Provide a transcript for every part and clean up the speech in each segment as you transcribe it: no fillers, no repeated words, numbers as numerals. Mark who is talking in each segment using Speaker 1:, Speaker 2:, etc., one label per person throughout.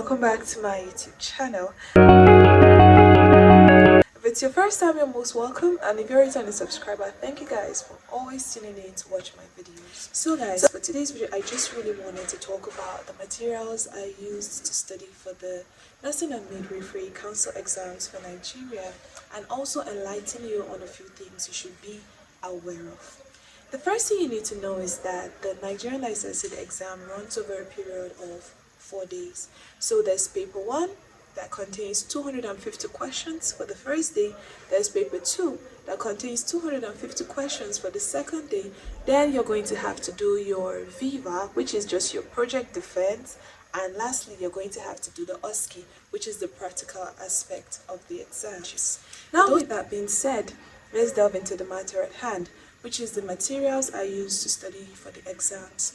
Speaker 1: welcome back to my YouTube channel. If it's your first time, you're most welcome, and if you're a returning subscriber, thank you guys for always tuning in to watch my videos. So guys, for today's video, I just really wanted to talk about the materials I used to study for the Nursing and Midwifery Council exams for Nigeria, and also enlighten you on a few things you should be aware of. The first thing you need to know is that the Nigerian licensing exam runs over a period of 4 days. So there's paper 1 that contains 250 questions for the first day. There's paper 2 that contains 250 questions for the second day. Then you're going to have to do your Viva, which is just your project defense. And lastly, you're going to have to do the OSCE, which is the practical aspect of the exam. Now, with that being said, let's delve into the matter at hand, which is the materials I used to study for the exams.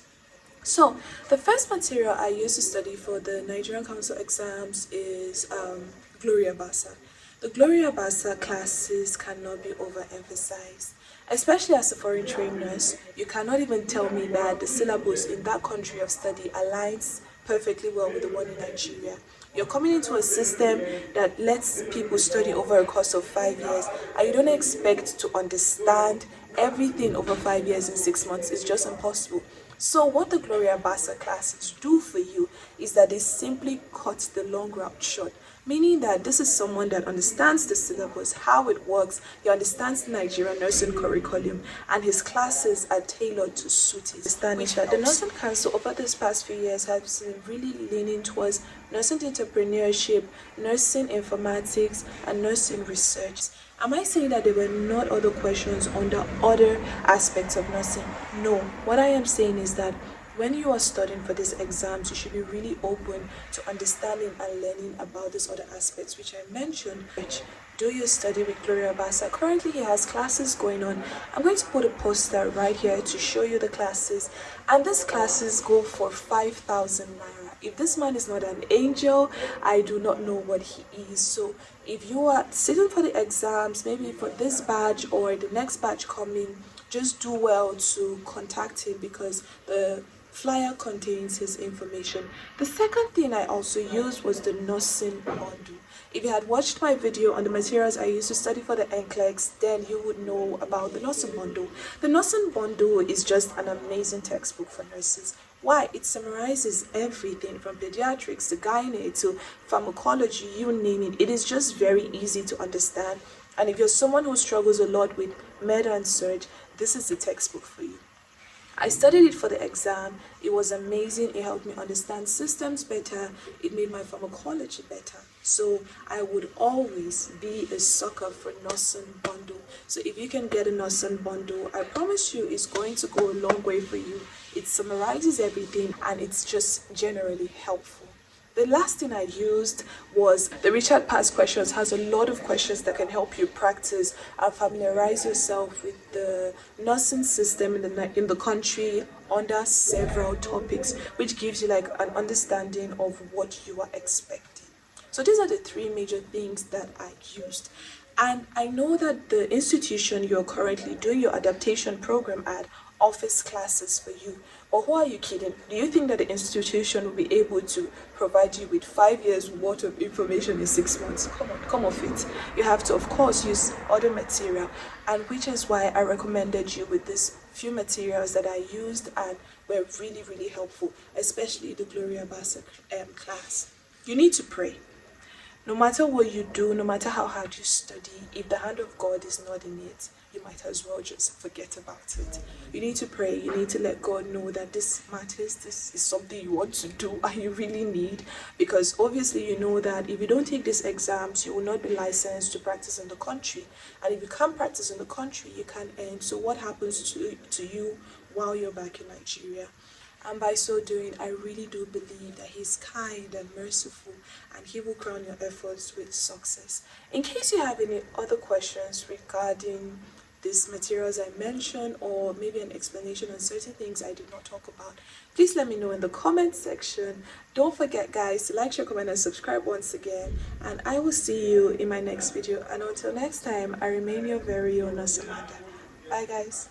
Speaker 1: So, the first material I used to study for the Nigerian Council exams is Gloria Bassa. The Gloria Bassa classes cannot be overemphasized. Especially as a foreign trained nurse, you cannot even tell me that the syllabus in that country of study aligns perfectly well with the one in Nigeria. You're coming into a system that lets people study over a course of 5 years, and you don't expect to understand everything over 5 years in 6 months. It's just impossible. So what the Gloria Bassa classes do for you is that they simply cut the long route short, meaning that this is someone that understands the syllabus, how it works, he understands the Nigerian nursing curriculum, and his classes are tailored to suit his understanding. That the Nursing Council over these past few years has been really leaning towards nursing entrepreneurship, nursing informatics, and nursing research. Am I saying that there were not other questions under other aspects of nursing? No. What I am saying is that when you are studying for these exams, you should be really open to understanding and learning about these other aspects which I mentioned. Do your study with Gloria Bassa. Currently, he has classes going on. I'm going to put a poster right here to show you the classes. And these classes go for 5,000 naira. If this man is not an angel, I do not know what he is. So if you are sitting for the exams, maybe for this batch or the next batch coming, just do well to contact him because the flyer contains his information. The second thing I also used was the nursing bundle. If you had watched my video on the materials I used to study for the NCLEX, then you would know about the nursing bundle. The nursing bundle is just an amazing textbook for nurses. Why? It summarizes everything from pediatrics to gynae to pharmacology, you name it. It is just very easy to understand. And if you're someone who struggles a lot with med and surg, this is the textbook for you. I studied it for the exam. It was amazing. It helped me understand systems better. It made my pharmacology better. So I would always be a sucker for nursing bundle. So if you can get a nursing bundle, I promise you it's going to go a long way for you. It summarizes everything and it's just generally helpful. The last thing I used was the Richard Pass questions. Has a lot of questions that can help you practice and familiarize yourself with the nursing system in the country under several topics, which gives you like an understanding of what you are expecting. So these are the 3 major things that I used. And I know that the institution you're currently doing your adaptation program at offers classes for you. But who are you kidding? Do you think that the institution will be able to provide you with 5 years worth of information in 6 months? Come off it. You have to, of course, use other material, and which is why I recommended you with these few materials that I used and were really, really helpful, especially the Gloria Bassa class. You need to pray. No matter what you do, no matter how hard you study, if the hand of God is not in it, you might as well just forget about it. You need to pray. You need to let God know that this matters, this is something you want to do and you really need, because obviously you know that if you don't take these exams, you will not be licensed to practice in the country. And if you can't practice in the country, you can't earn. So what happens to you while you're back in Nigeria? And by so doing, I really do believe that He's kind and merciful, and He will crown your efforts with success. In case you have any other questions regarding these materials I mentioned, or maybe an explanation on certain things I did not talk about, please let me know in the comment section. Don't forget, guys, to like, share, comment, and subscribe once again. And I will see you in my next video. And until next time, I remain your very own Samantha. Bye, guys.